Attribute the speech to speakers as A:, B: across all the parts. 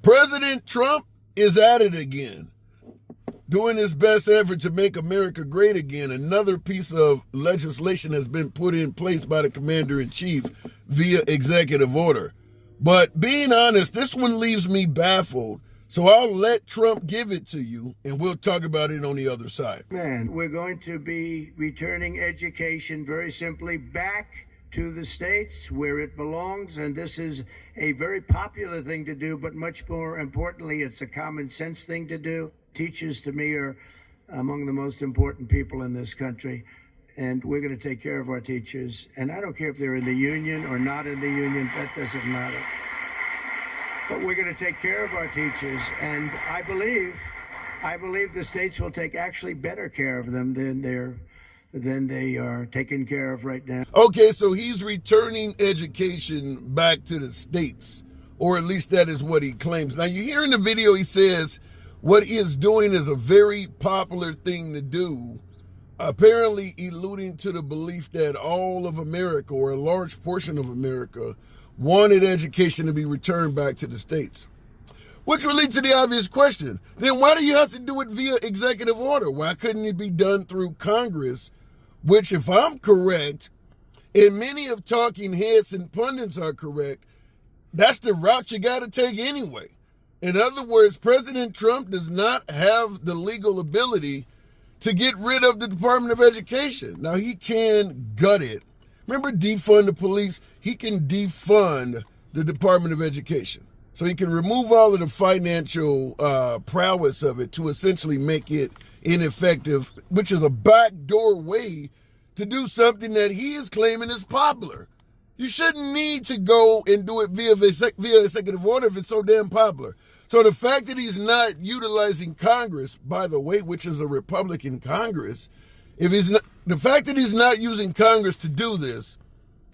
A: President Trump is at it again, doing his best effort to make America great again. Another piece of legislation has been put in place by the commander-in-chief via executive order. But being honest, this one leaves me baffled. So I'll let Trump give it to you, and we'll talk about it on the other side.
B: We're going to be returning education very simply back to the states where it belongs, and this is a very popular thing to do, but much more importantly, it's a common sense thing to do. Teachers, to me, are among the most important people in this country, and we're going to take care of our teachers. And I don't care if they're in the union or not in the union, that doesn't matter. But we're going to take care of our teachers, and I believe the states will take actually better care of them than they are taken care of right now.
A: Okay, so he's returning education back to the states, or at least that is what he claims. Now, you hear in the video he says what he is doing is a very popular thing to do, apparently alluding to the belief that all of America, or a large portion of America, wanted education to be returned back to the states. Which will lead to the obvious question, then why do you have to do it via executive order? Why couldn't it be done through Congress? Which, if I'm correct, and many of talking heads and pundits are correct, that's the route you got to take anyway. In other words, President Trump does not have the legal ability to get rid of the Department of Education. Now, he can gut it. Remember, defund the police? He can defund the Department of Education. So he can remove all of the financial prowess of it to essentially make it ineffective, which is a backdoor way to do something that he is claiming is popular. You shouldn't need to go and do it via executive order if it's so damn popular. So the fact that he's not utilizing Congress, by the way, which is a Republican Congress, the fact that he's not using Congress to do this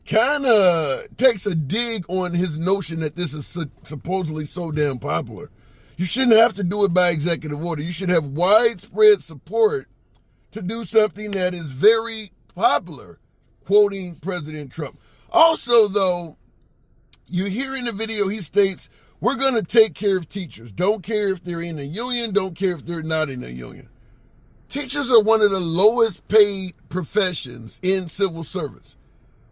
A: kind of takes a dig on his notion that this is supposedly so damn popular. You shouldn't have to do it by executive order. You should have widespread support to do something that is very popular, quoting President Trump. Also, though, you hear in the video he states, we're going to take care of teachers. Don't care if they're in a union. Don't care if they're not in a union. Teachers are one of the lowest paid professions in civil service.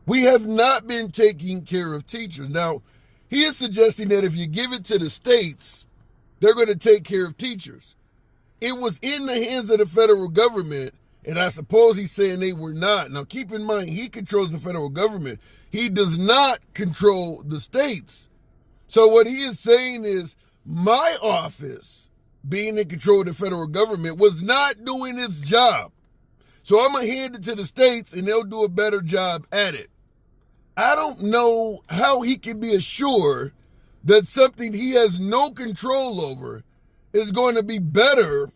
A: We have not been taking care of teachers. Now, he is suggesting that if you give it to the states, they're going to take care of teachers. It was in the hands of the federal government, and I suppose he's saying they were not. Now, keep in mind, he controls the federal government. He does not control the states. So what he is saying is my office, being in control of the federal government, was not doing its job. So I'm going to hand it to the states, and they'll do a better job at it. I don't know how he can be assured that something he has no control over is going to be better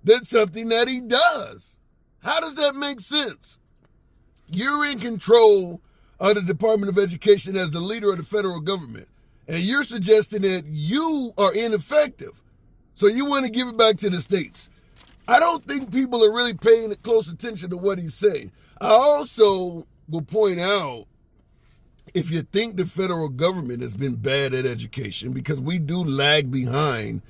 A: than something that he does. How does that make sense? You're in control of the Department of Education as the leader of the federal government, and you're suggesting that you are ineffective. So you want to give it back to the states. I don't think people are really paying close attention to what he's saying. I also will point out, if you think the federal government has been bad at education, because we do lag behind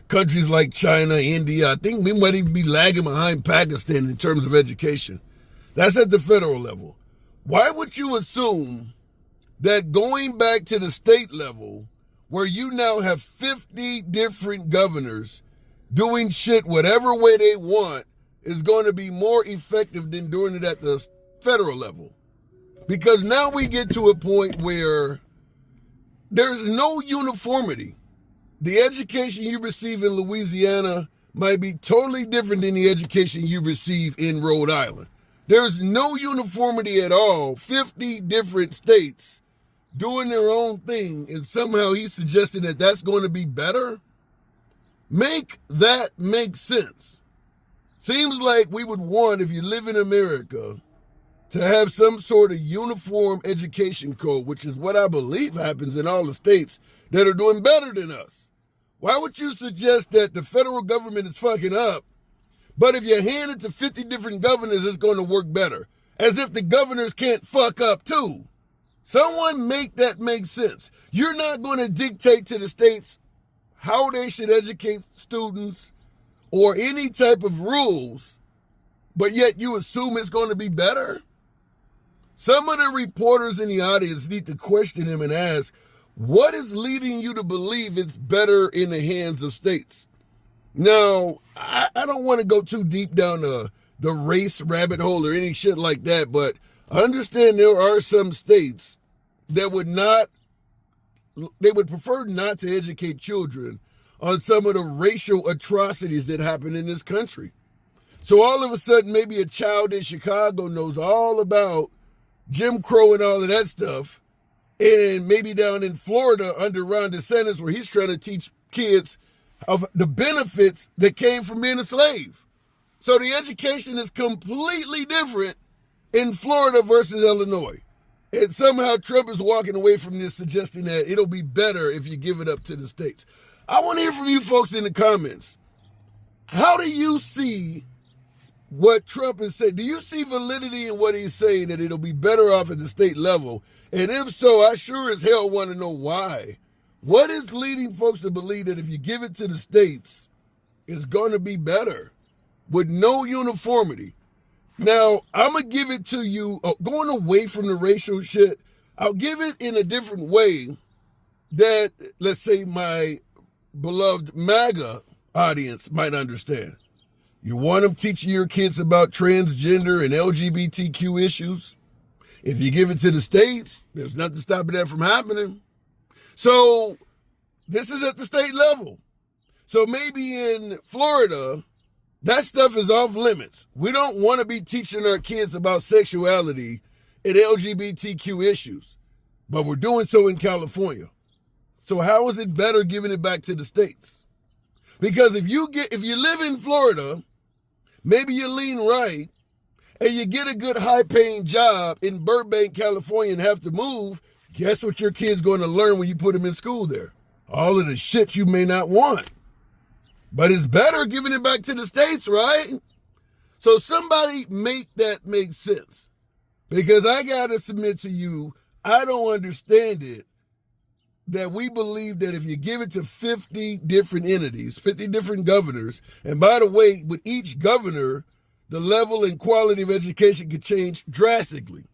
A: countries like China, India, I think we might even be lagging behind Pakistan in terms of education. That's at the federal level. Why would you assume that going back to the state level, where you now have 50 different governors doing shit whatever way they want, is going to be more effective than doing it at the federal level? Because now we get to a point where there's no uniformity. The education you receive in Louisiana might be totally different than the education you receive in Rhode Island. There's no uniformity at all. 50 different states doing their own thing, and somehow he's suggesting that that's going to be better? Make that make sense. Seems like we would want, if you live in America, to have some sort of uniform education code, which is what I believe happens in all the states that are doing better than us. Why would you suggest that the federal government is fucking up, but if you hand it to 50 different governors, it's going to work better? As if the governors can't fuck up too. Someone make that make sense. You're not going to dictate to the states how they should educate students or any type of rules, but yet you assume it's going to be better? Some of the reporters in the audience need to question him and ask, what is leading you to believe it's better in the hands of states? Now, I don't want to go too deep down the race rabbit hole or any shit like that, but I understand there are some states that would prefer not to educate children on some of the racial atrocities that happen in this country. So all of a sudden, maybe a child in Chicago knows all about Jim Crow and all of that stuff, and maybe down in Florida under Ron DeSantis, where he's trying to teach kids of the benefits that came from being a slave. So the education is completely different in Florida versus Illinois. And somehow Trump is walking away from this, suggesting that it'll be better if you give it up to the states. I want to hear from you folks in the comments. How do you see what Trump is saying? Do you see validity in what he's saying, that it'll be better off at the state level? And if so, I sure as hell want to know why. What is leading folks to believe that if you give it to the states, it's going to be better with no uniformity? Now, I'm going to give it to you, going away from the racial shit, I'll give it in a different way that, let's say, my beloved MAGA audience might understand. You want them teaching your kids about transgender and LGBTQ issues? If you give it to the states, there's nothing stopping that from happening. So this is at the state level. So maybe in Florida, that stuff is off limits. We don't want to be teaching our kids about sexuality and LGBTQ issues, but we're doing so in California. So how is it better giving it back to the states? Because if you live in Florida, maybe you lean right, and you get a good high-paying job in Burbank, California, and have to move, guess what your kid's going to learn when you put them in school there? All of the shit you may not want. But it's better giving it back to the states, right? So somebody make that make sense. Because I got to submit to you, I don't understand it, that we believe that if you give it to 50 different entities, 50 different governors, and by the way, with each governor, the level and quality of education could change drastically.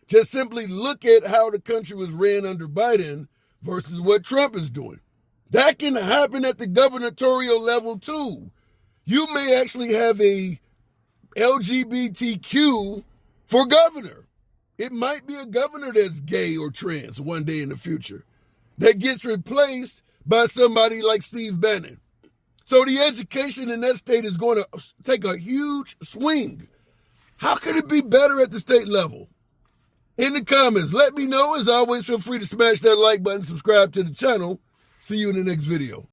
A: Just simply look at how the country was ran under Biden versus what Trump is doing. That can happen at the gubernatorial level too. You may actually have a LGBTQ for governor. It might be a governor that's gay or trans one day in the future that gets replaced by somebody like Steve Bannon. So the education in that state is going to take a huge swing. How can it be better at the state level? In the comments, let me know. As always, feel free to smash that like button, subscribe to the channel. See you in the next video.